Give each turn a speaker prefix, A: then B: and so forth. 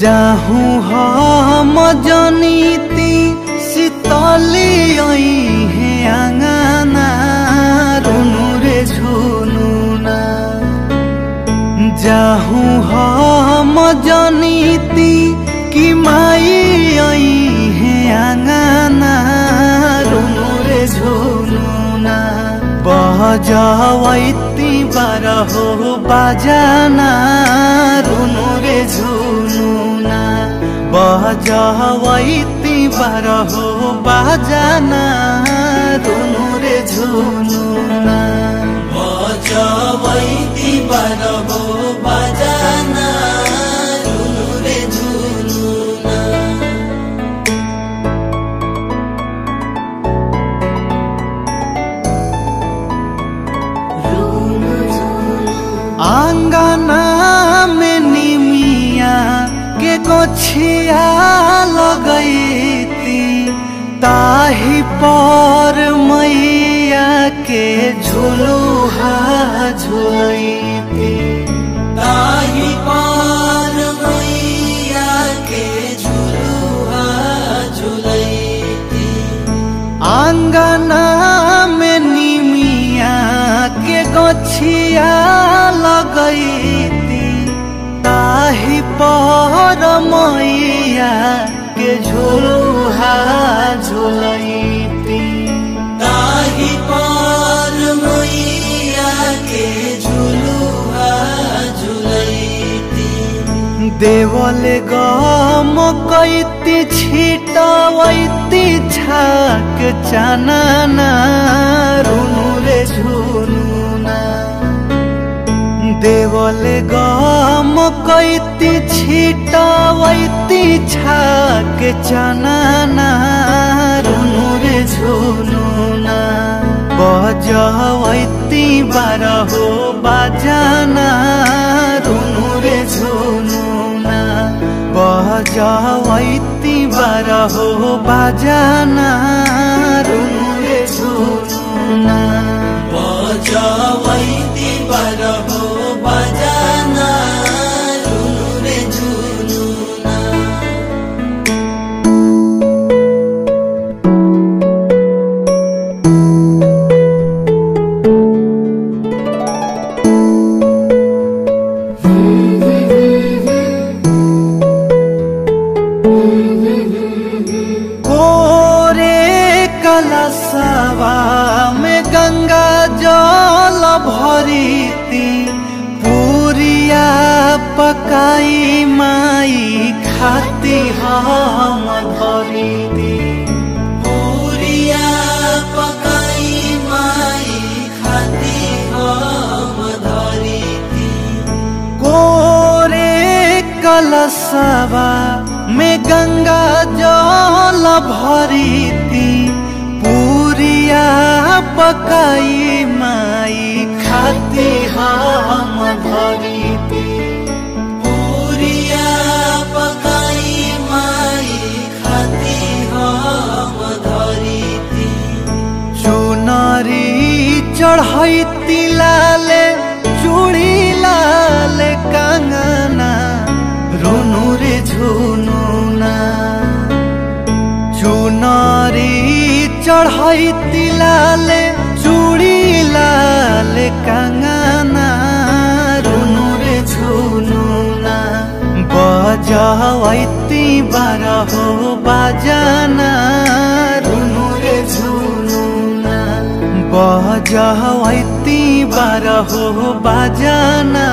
A: जाहूँ हम जनीती शीतली है आंगना रुनु रे झुनुना। जाहूँ हम जनीती कि माई है आंगना रुनु रे झुनुना। बजावैती बारहो बाजाना रुनु रे झुनुना। बजावैती बारहो बाजाना रुनु रे झुनुना।
B: बजावैती बारहो बाजाना रुनु रे झुनुना।
A: आंगना में निमिया के गोछिया लगैती ताही पर मैया के झुलुहा झुलैती।
B: ताही पर मैया के झुलुहा झुलैती।
A: आंगना में निमिया के गोछिया लगैती ताही पर मैया के झुलुहा झुलैती।
B: ताही पर मैया के झुलुहा झुलैती।
A: देवल गम कैती छिटवैती छाक चानना रुनु रे झुनुना। देवल गम कैती छिटवैती छाक चानना रुनु रे झुनुना। बजावैती बारहो बाजाना रुनु रे झुनुना। बजावैती बारहो बाजाना रुनु रे झुनुना।
B: बजावैती बारहो बाजाना रुनु रे झुनुना।
A: कलशवा में गंगा जल भरीती पूरिया पकाई माई खाती हम धरीती।
B: पूरिया पकाई माई खाती हम धरीती।
A: कोरे कलशवा में गंगा जल भरीती पूरिया पकाई माई खाती हम धरीती।
B: पूरिया पकाई माई खाती हम धरीती।
A: चुनरी चढ़ैती लाले चूड़ी लाले कंगना रुनु रे झुनुना। चुनरी चढ़ैती लाले चूड़ी लाले कंगना रुनु रे झुनुना। बजावैती बारहो बाजाना रुनु रे झुनुना। बजावैती बारहो बाजाना